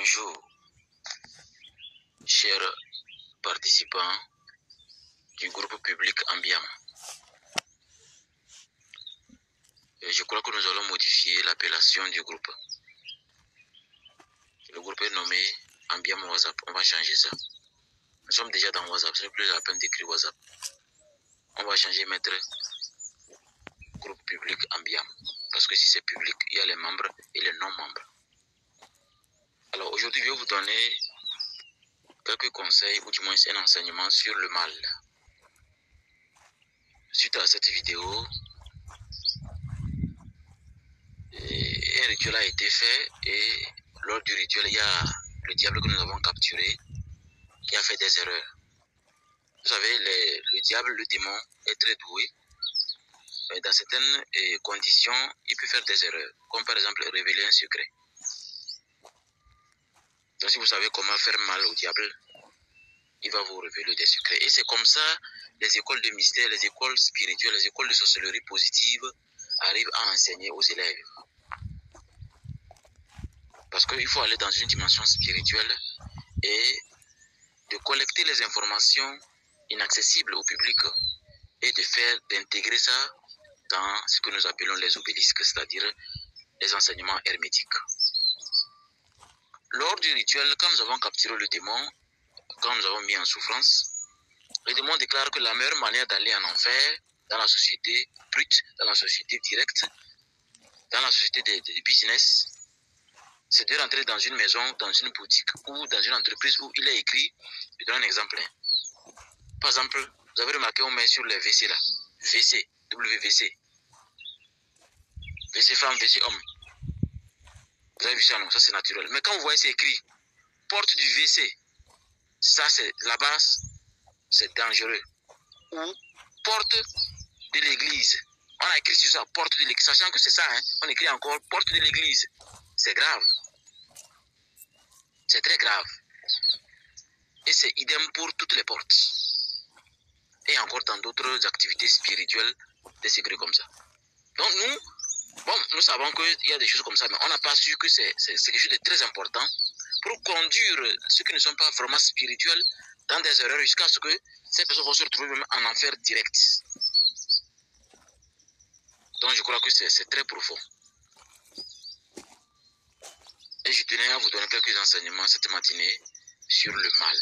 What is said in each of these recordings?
Bonjour, chers participants du groupe public Ambiam. Je crois que nous allons modifier l'appellation du groupe. Le groupe est nommé Ambiam WhatsApp. On va changer ça. Nous sommes déjà dans WhatsApp. Ce n'est plus la peine d'écrire WhatsApp. On va changer, mettre groupe public Ambiam. Parce que si c'est public, il y a les membres et les non-membres. Alors aujourd'hui, je vais vous donner quelques conseils ou du moins un enseignement sur le mal. Suite à cette vidéo, un rituel a été fait et lors du rituel, il y a le diable que nous avons capturé qui a fait des erreurs. Vous savez, le diable, le démon est très doué, mais dans certaines conditions, il peut faire des erreurs, comme par exemple révéler un secret. Donc si vous savez comment faire mal au diable, il va vous révéler des secrets. Et c'est comme ça, les écoles de mystère, les écoles spirituelles, les écoles de sorcellerie positive arrivent à enseigner aux élèves. Parce qu'il faut aller dans une dimension spirituelle et de collecter les informations inaccessibles au public et d'intégrer ça dans ce que nous appelons les obélisques, c'est-à-dire les enseignements hermétiques. Lors du rituel, quand nous avons capturé le démon, quand nous avons mis en souffrance, le démon déclare que la meilleure manière d'aller en enfer, dans la société brute, dans la société directe, dans la société de business, c'est de rentrer dans une maison, dans une boutique ou dans une entreprise où il est écrit, je donne un exemple. Par exemple, vous avez remarqué, on met sur les WC là, WC, WC, WC femme, WC homme. Vous avez vu ça, non? Ça c'est naturel. Mais quand vous voyez c'est écrit, porte du WC, ça c'est la base, c'est dangereux. Ou porte de l'église. On a écrit sur ça, porte de l'église, sachant que c'est ça, hein? On écrit encore porte de l'église. C'est grave. C'est très grave. Et c'est idem pour toutes les portes. Et encore dans d'autres activités spirituelles, des secrets comme ça. Donc nous savons qu'il y a des choses comme ça, mais on n'a pas su que c'est quelque chose de très important pour conduire ceux qui ne sont pas vraiment spirituels dans des erreurs jusqu'à ce que ces personnes vont se retrouver même en enfer direct. Donc je crois que c'est très profond. Et je tenais à vous donner quelques enseignements cette matinée sur le mal.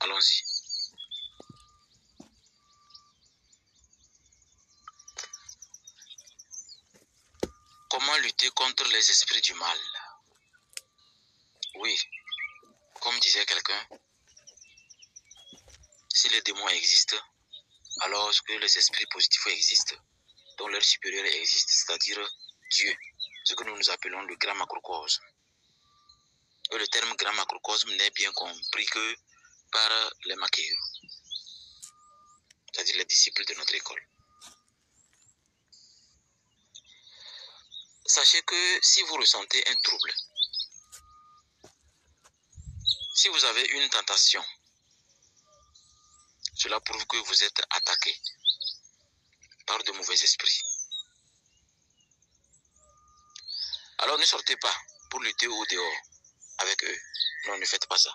Allons-y. Comment lutter contre les esprits du mal? Oui, comme disait quelqu'un, si les démons existent, alors que les esprits positifs existent, dont leur supérieur existe, c'est-à-dire Dieu, ce que nous appelons le grand macrocosme. Et le terme grand macrocosme n'est bien compris que par les maquilleurs, c'est-à-dire les disciples de notre école. Sachez que si vous ressentez un trouble, si vous avez une tentation, cela prouve que vous êtes attaqué par de mauvais esprits. Alors ne sortez pas pour lutter au dehors avec eux. Non, ne faites pas ça.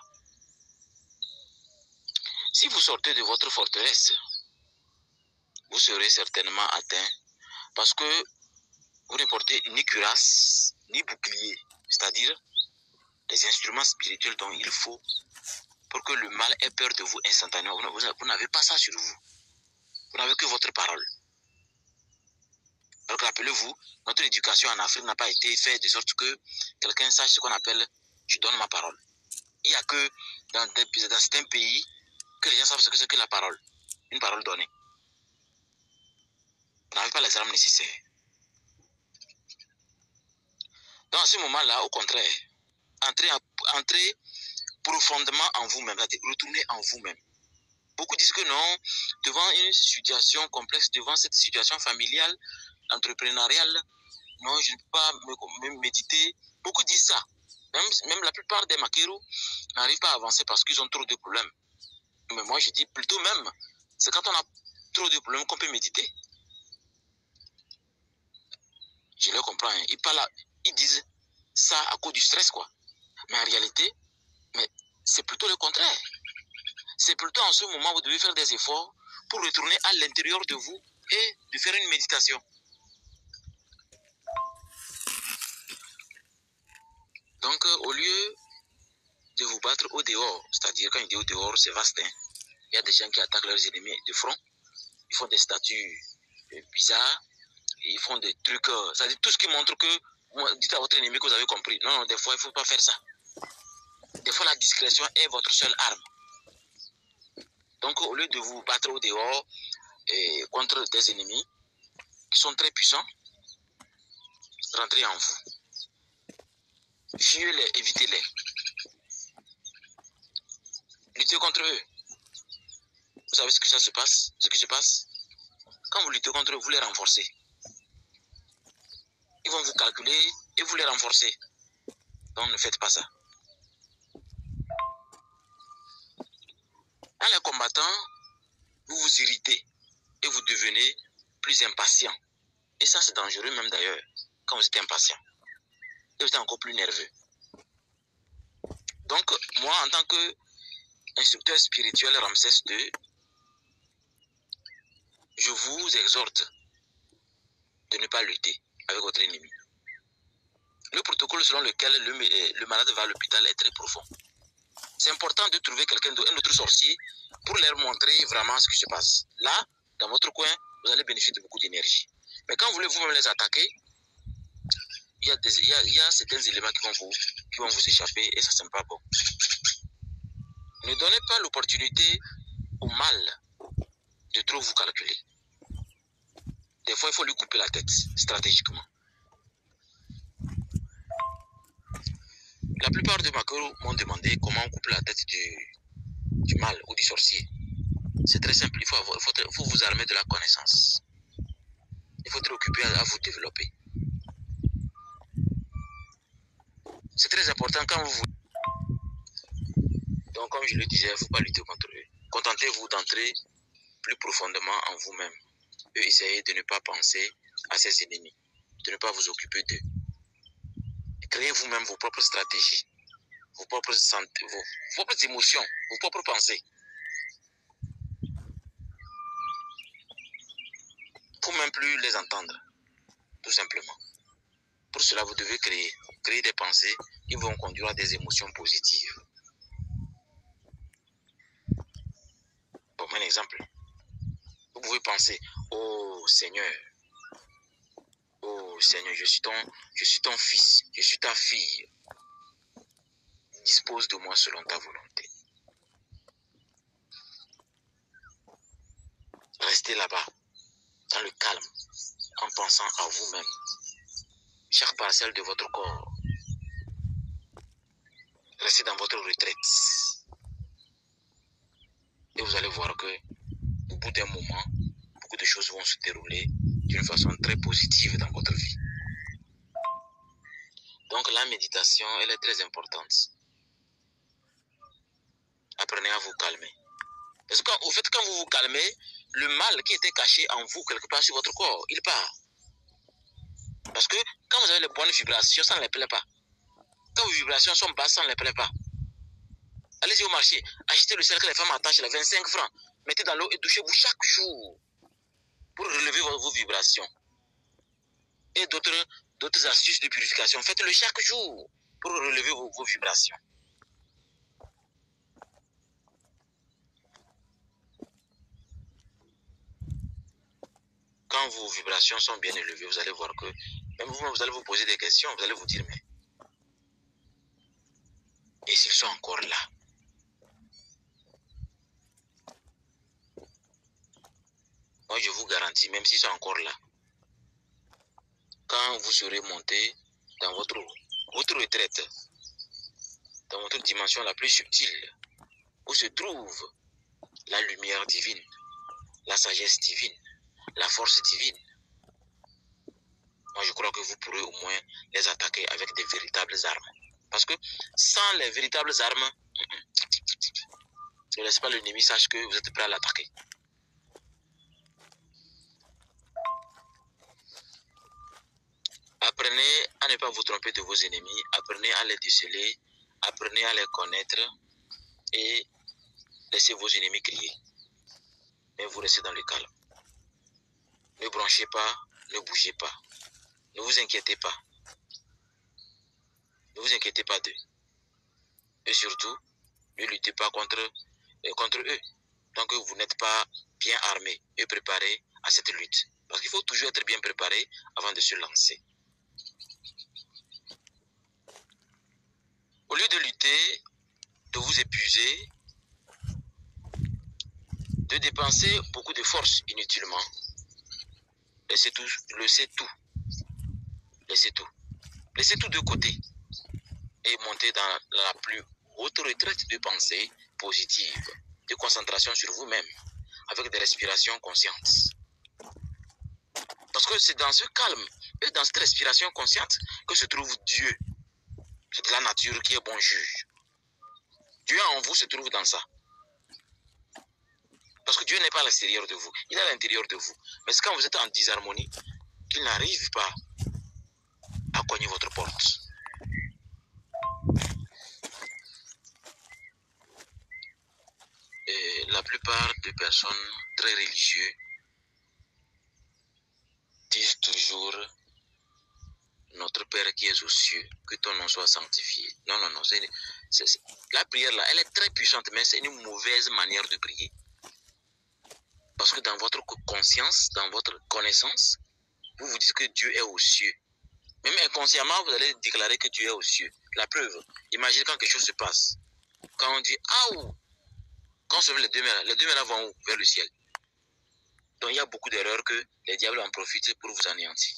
Si vous sortez de votre forteresse, vous serez certainement atteint parce que vous ne portez ni cuirasse, ni bouclier, c'est-à-dire les instruments spirituels dont il faut pour que le mal ait peur de vous instantanément. Vous n'avez pas ça sur vous. Vous n'avez que votre parole. Alors rappelez-vous, notre éducation en Afrique n'a pas été faite de sorte que quelqu'un sache ce qu'on appelle « je donne ma parole ». Il n'y a que dans certains pays que les gens savent ce que c'est que la parole, une parole donnée. Vous n'avez pas les armes nécessaires. Dans ce moment-là, au contraire, entrez profondément en vous-même, retournez en vous-même. Beaucoup disent que non, devant une situation complexe, devant cette situation familiale, entrepreneuriale, non, je ne peux pas me méditer. Beaucoup disent ça. Même la plupart des maqueros n'arrivent pas à avancer parce qu'ils ont trop de problèmes. Mais moi, je dis plutôt même, c'est quand on a trop de problèmes qu'on peut méditer. Je les comprends. Hein. Ils disent ça à cause du stress, quoi. Mais en réalité, c'est plutôt le contraire. C'est plutôt en ce moment que vous devez faire des efforts pour retourner à l'intérieur de vous et de faire une méditation. Donc, au lieu de vous battre au dehors, c'est-à-dire quand il dit au dehors, c'est vaste, hein. Il y a des gens qui attaquent leurs ennemis de front, ils font des statues bizarres, ils font des trucs, c'est-à-dire tout ce qui montre que, dites à votre ennemi que vous avez compris. Non, non, des fois, il ne faut pas faire ça. Des fois, la discrétion est votre seule arme. Donc, au lieu de vous battre au dehors contre des ennemis qui sont très puissants, rentrez en vous. Fuyez-les, évitez-les. Luttez contre eux. Vous savez ce que ça se passe, ce qui se passe? Quand vous luttez contre eux, vous les renforcez. Ils vont vous calculer et vous les renforcez. Donc, ne faites pas ça. En les combattant, vous vous irritez et vous devenez plus impatient. Et ça, c'est dangereux même d'ailleurs, quand vous êtes impatient. Et vous êtes encore plus nerveux. Donc, moi, en tant qu'instructeur spirituel Ramsès II, je vous exhorte de ne pas lutter avec votre ennemi. Le protocole selon lequel le malade va à l'hôpital est très profond. C'est important de trouver quelqu'un d'autre, un autre sorcier, pour leur montrer vraiment ce qui se passe. Là, dans votre coin, vous allez bénéficier de beaucoup d'énergie. Mais quand vous voulez vous-même les attaquer, il y a certains éléments qui vont vous échapper et ça, c'est pas bon. Ne donnez pas l'opportunité au mal de trop vous calculer. Des fois, il faut lui couper la tête stratégiquement. La plupart de Makoro m'ont demandé comment on coupe la tête du mal ou du sorcier. C'est très simple, il faut vous armer de la connaissance. Il faut être occupé à vous développer. C'est très important quand vous... Donc, comme je le disais, il ne faut pas lutter contre eux. Contentez-vous d'entrer plus profondément en vous-même. Et essayez de ne pas penser à ses ennemis, de ne pas vous occuper d'eux. Créez vous-même vos propres stratégies, vos propres émotions, vos propres pensées. Pour même plus les entendre, tout simplement. Pour cela, vous devez créer des pensées qui vont conduire à des émotions positives. Bon, un exemple. Vous pouvez penser, oh Seigneur, je suis ton fils, je suis ta fille. Dispose de moi selon ta volonté. Restez là-bas, dans le calme, en pensant à vous-même. Chaque parcelle de votre corps. Restez dans votre retraite. Et vous allez voir que, au bout d'un moment, beaucoup de choses vont se dérouler d'une façon très positive dans votre vie. Donc la méditation, elle est très importante. Apprenez à vous calmer. Parce qu'au fait, quand vous vous calmez, le mal qui était caché en vous, quelque part sur votre corps, il part. Parce que quand vous avez les bonnes vibrations, ça ne les plaît pas. Quand vos vibrations sont basses, ça ne les plaît pas. Allez-y au marché, achetez le sel que les femmes attachent, les 25 francs. Mettez dans l'eau et douchez-vous chaque jour pour relever vos vibrations. Et d'autres astuces de purification, faites-le chaque jour pour relever vos vibrations. Quand vos vibrations sont bien élevées, vous allez voir que même vous-même, vous allez vous poser des questions, vous allez vous dire, mais et s'ils sont encore là? Moi, je vous garantis, même s'ils sont encore là, quand vous serez monté dans votre retraite, dans votre dimension la plus subtile, où se trouve la lumière divine, la sagesse divine, la force divine, moi je crois que vous pourrez au moins les attaquer avec des véritables armes. Parce que sans les véritables armes, ne laissez pas l'ennemi sache que vous êtes prêt à l'attaquer. Apprenez à ne pas vous tromper de vos ennemis, apprenez à les déceler, Apprenez à les connaître et laissez vos ennemis crier. Mais vous restez dans le calme. Ne branchez pas, ne bougez pas. Ne vous inquiétez pas. Ne vous inquiétez pas d'eux. Et surtout, ne luttez pas contre eux. Tant que vous n'êtes pas bien armé et préparé à cette lutte. Parce qu'il faut toujours être bien préparé avant de se lancer. Au lieu de lutter, de vous épuiser, de dépenser beaucoup de force inutilement, laissez tout. Laissez tout de côté et montez dans la plus haute retraite de pensée positive, de concentration sur vous-même, avec des respirations conscientes. Parce que c'est dans ce calme et dans cette respiration consciente que se trouve Dieu. C'est de la nature qui est bon juge. Dieu en vous se trouve dans ça. Parce que Dieu n'est pas à l'extérieur de vous, il est à l'intérieur de vous. Mais c'est quand vous êtes en disharmonie qu'il n'arrive pas à cogner votre porte. Et la plupart des personnes très religieuses disent toujours notre Père qui est aux cieux, que ton nom soit sanctifié. Non. La prière là, elle est très puissante, mais c'est une mauvaise manière de prier. Parce que dans votre conscience, dans votre connaissance, vous vous dites que Dieu est aux cieux. Même inconsciemment, vous allez déclarer que Dieu est aux cieux. La preuve, imaginez quand quelque chose se passe. Quand on dit « Aouh !» Quand on se met les deux mains là vont vers le ciel. Donc il y a beaucoup d'erreurs que les diables en profitent pour vous anéantir.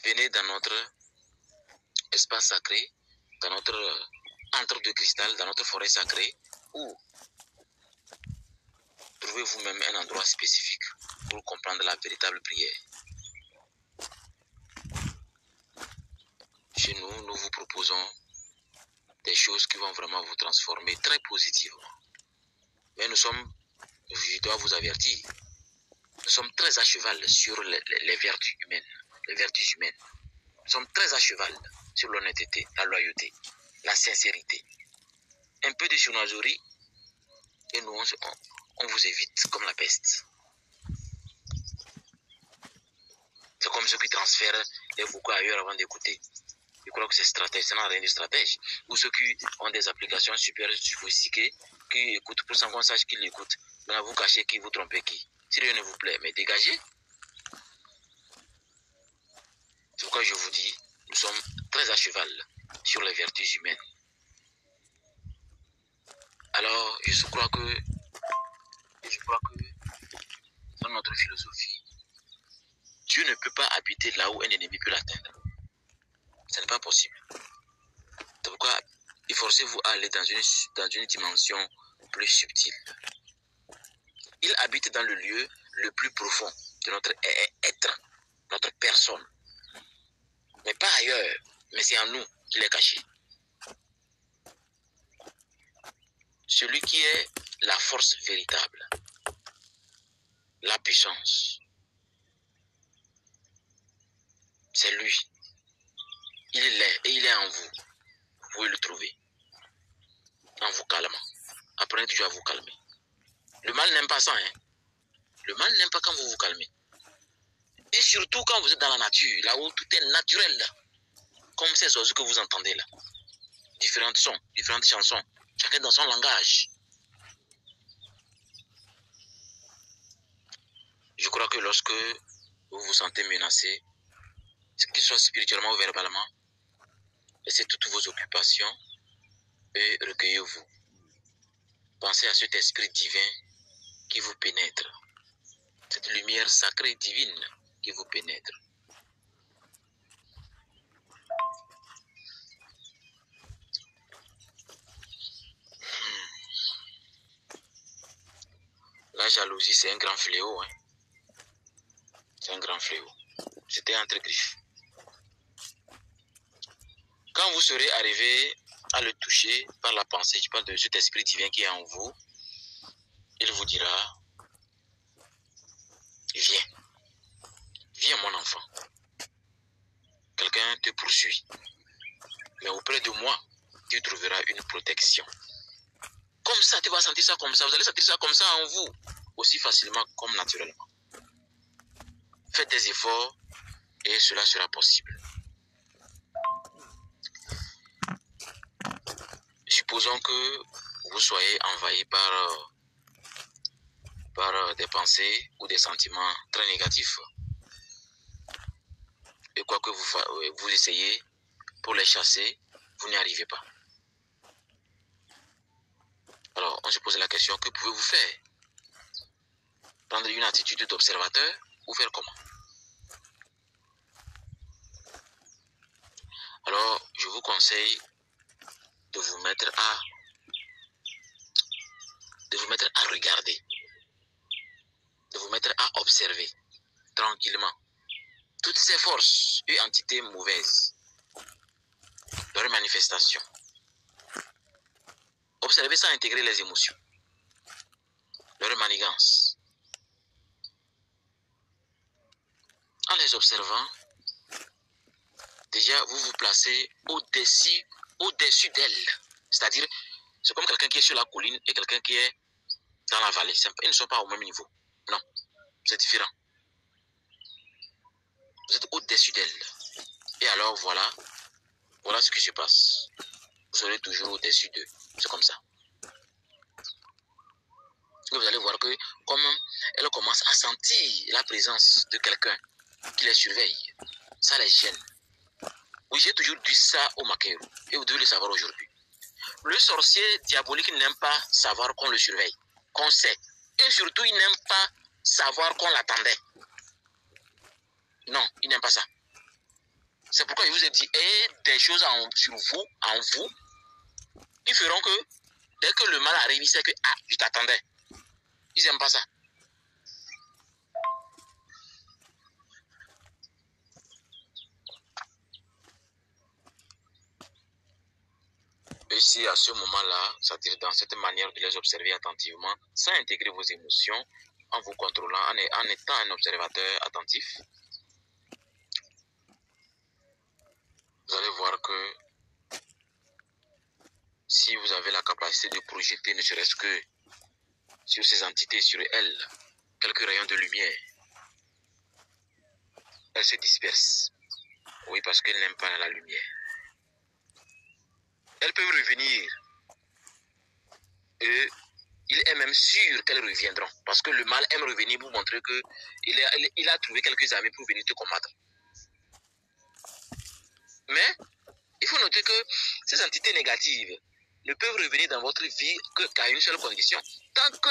Venez dans notre espace sacré, dans notre antre de cristal, dans notre forêt sacrée, où trouvez vous-même un endroit spécifique pour comprendre la véritable prière. Chez nous, nous vous proposons des choses qui vont vraiment vous transformer très positivement. Mais je dois vous avertir, nous sommes très à cheval sur les vertus humaines. Les vertus humaines. Nous sommes très à cheval sur l'honnêteté, la loyauté, la sincérité. Un peu de chinoiserie et nous, on vous évite comme la peste. C'est comme ceux qui transfèrent les vocaux ailleurs avant d'écouter. Je crois que c'est stratège, ça n'a rien de stratège. Ou ceux qui ont des applications super sophistiquées, qui écoutent pour sans qu'on sache qu'ils l'écoutent. Maintenant vous cachez qui, vous trompez qui. Si rien ne vous plaît, mais dégagez. C'est pourquoi je vous dis, nous sommes très à cheval sur les vertus humaines. Alors, je crois que dans notre philosophie, Dieu ne peut pas habiter là où un ennemi peut l'atteindre. Ce n'est pas possible. C'est pourquoi efforcez-vous à aller dans une dimension plus subtile. Il habite dans le lieu le plus profond de notre être, notre personne. Mais pas ailleurs, mais c'est en nous qu'il est caché. Celui qui est la force véritable, la puissance, c'est lui. Il est et il est en vous. Vous pouvez le trouver en vous calmant. Apprenez toujours à vous calmer. Le mal n'aime pas ça, hein. Le mal n'aime pas quand vous vous calmez. Et surtout quand vous êtes dans la nature, là où tout est naturel, là. Comme ces oiseaux que vous entendez là. Différents sons, différentes chansons, chacun dans son langage. Je crois que lorsque vous vous sentez menacé, qu'il soit spirituellement ou verbalement, laissez toutes vos occupations et recueillez-vous. Pensez à cet esprit divin qui vous pénètre, cette lumière sacrée divine qui vous pénètre. La jalousie, c'est un grand fléau. Hein. C'est un grand fléau. C'était entre griffes. Quand vous serez arrivé à le toucher par la pensée, je parle de cet esprit divin qui est en vous, il vous dira, viens, viens mon enfant. Quelqu'un te poursuit. Mais auprès de moi, tu trouveras une protection. Comme ça, tu vas sentir ça comme ça. Vous allez sentir ça comme ça en vous, aussi facilement comme naturellement. Faites des efforts et cela sera possible. Supposons que vous soyez envahi par des pensées ou des sentiments très négatifs. Et quoi que vous essayez pour les chasser, vous n'y arrivez pas. Alors, on se pose la question, que pouvez-vous faire? Prendre une attitude d'observateur ou faire comment? Alors, je vous conseille de vous mettre à regarder, de vous mettre à observer tranquillement toutes ces forces et entités mauvaises, leurs manifestations. Observez sans intégrer les émotions, leurs manigances. En les observant, déjà vous vous placez au-dessus d'elles. C'est-à-dire, c'est comme quelqu'un qui est sur la colline et quelqu'un qui est dans la vallée. Ils ne sont pas au même niveau. Non, c'est différent. Vous êtes au-dessus d'elle. Et alors voilà ce qui se passe. Vous serez toujours au-dessus d'eux. C'est comme ça. Et vous allez voir que comme elle commence à sentir la présence de quelqu'un qui les surveille, ça les gêne. Oui, j'ai toujours dit ça au Makeru. Et vous devez le savoir aujourd'hui. Le sorcier diabolique n'aime pas savoir qu'on le surveille, qu'on sait. Et surtout, il n'aime pas savoir qu'on l'attendait. Non, il n'aime pas ça. C'est pourquoi je vous ai dit, et des choses sur vous, en vous, qui feront que, dès que le mal arrive, il sait que, ah, je t'attendais. Ils n'aiment pas ça. Et si à ce moment-là, c'est-à-dire dans cette manière de les observer attentivement, sans intégrer vos émotions, en vous contrôlant, en étant un observateur attentif, vous allez voir que si vous avez la capacité de projeter, ne serait-ce que sur ces entités, sur elles, quelques rayons de lumière, elles se dispersent. Oui, parce qu'elles n'aiment pas la lumière. Elles peuvent revenir. Et il est même sûr qu'elles reviendront. Parce que le mal aime revenir pour montrer qu'il a trouvé quelques amis pour venir te combattre. Mais, il faut noter que ces entités négatives ne peuvent revenir dans votre vie qu'à une seule condition. Tant que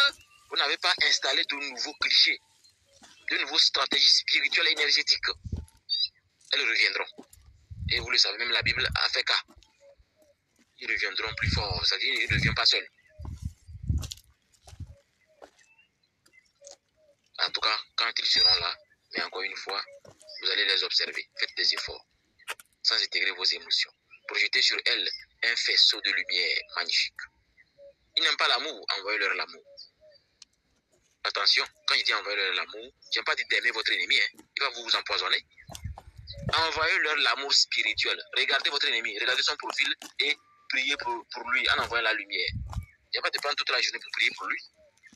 vous n'avez pas installé de nouveaux clichés, de nouvelles stratégies spirituelles et énergétiques, elles reviendront. Et vous le savez, même la Bible a fait cas. Ils reviendront plus forts, c'est-à-dire ils ne reviennent pas seuls. En tout cas, quand ils seront là, mais encore une fois, vous allez les observer. Faites des efforts, sans intégrer vos émotions. Projetez sur elles un faisceau de lumière magnifique. Ils n'aiment pas l'amour, envoyez-leur l'amour. Attention, quand je dis envoyez-leur l'amour, je n'aime pas dire d'aimer votre ennemi, hein. Il va vous empoisonner. Envoyez-leur l'amour spirituel. Regardez votre ennemi, regardez son profil et priez pour lui en envoyant la lumière. Il n'y a pas de prendre toute la journée pour prier pour lui.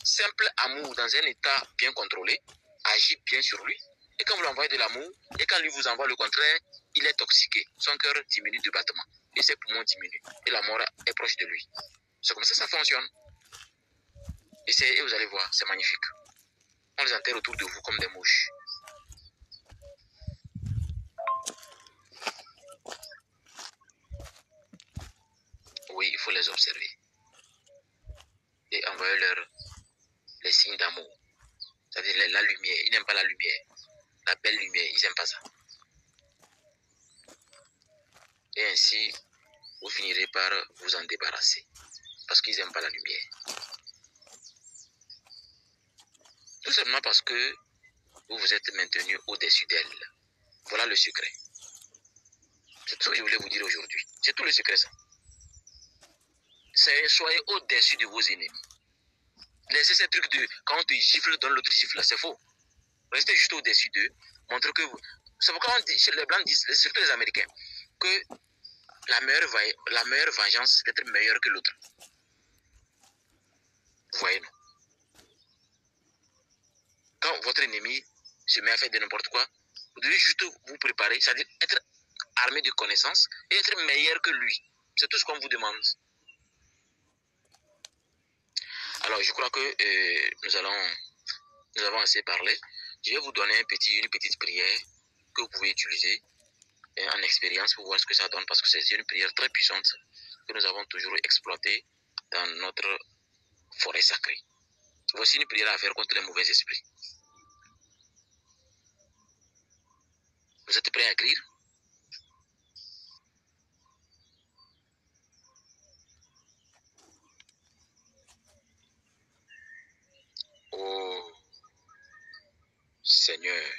Simple amour dans un état bien contrôlé, agit bien sur lui. Et quand vous lui envoyez de l'amour, et quand lui vous envoie le contraire, il est toxiqué. Son cœur diminue de battement. Et ses poumons diminuent. Et la mort est proche de lui. C'est comme ça que ça fonctionne. Et vous allez voir, c'est magnifique. On les enterre autour de vous comme des mouches. Oui, il faut les observer. Et envoyer-leur les signes d'amour. C'est-à-dire la lumière. Ils n'aiment pas la lumière. La belle lumière, ils n'aiment pas ça. Et ainsi, vous finirez par vous en débarrasser. Parce qu'ils n'aiment pas la lumière. Tout simplement parce que vous vous êtes maintenu au-dessus d'elle. Voilà le secret. C'est tout ce que je voulais vous dire aujourd'hui. C'est tout le secret, ça. Soyez au-dessus de vos ennemis. Laissez ces trucs de quand on te gifle, donne l'autre gifle. C'est faux. Restez juste au-dessus d'eux. Montrez que vous... C'est pourquoi on dit, les Blancs disent, surtout les Américains, que la meilleure vengeance, c'est d'être meilleur que l'autre. Vous voyez, non? Quand votre ennemi se met à faire de n'importe quoi, vous devez juste vous préparer, c'est-à-dire être armé de connaissances et être meilleur que lui. C'est tout ce qu'on vous demande. Alors, je crois que nous avons assez parlé. Je vais vous donner une petite prière que vous pouvez utiliser en expérience pour voir ce que ça donne, parce que c'est une prière très puissante que nous avons toujours exploitée dans notre forêt sacrée. Voici une prière à faire contre les mauvais esprits. Vous êtes prêts à écrire? Oh Seigneur,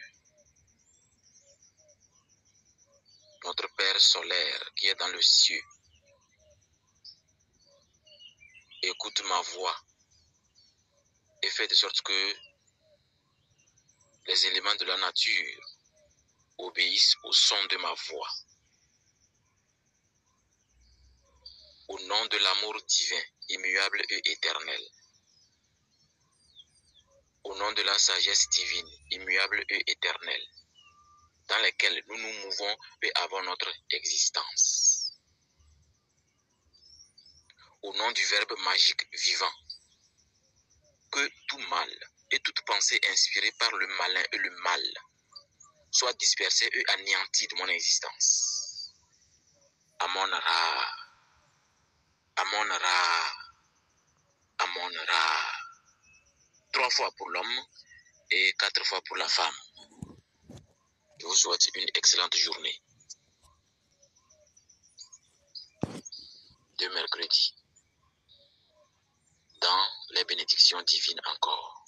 notre Père solaire qui est dans le ciel, écoute ma voix et fais de sorte que les éléments de la nature obéissent au son de ma voix. Au nom de l'amour divin, immuable et éternel. Au nom de la sagesse divine, immuable et éternelle, dans laquelle nous nous mouvons et avons notre existence. Au nom du Verbe magique vivant, que tout mal et toute pensée inspirée par le malin et le mal soit dispersée et anéantie de mon existence. Amon-Ra, Amon-Ra, Amon-Ra. 3 fois pour l'homme et 4 fois pour la femme. Je vous souhaite une excellente journée de mercredi dans les bénédictions divines encore.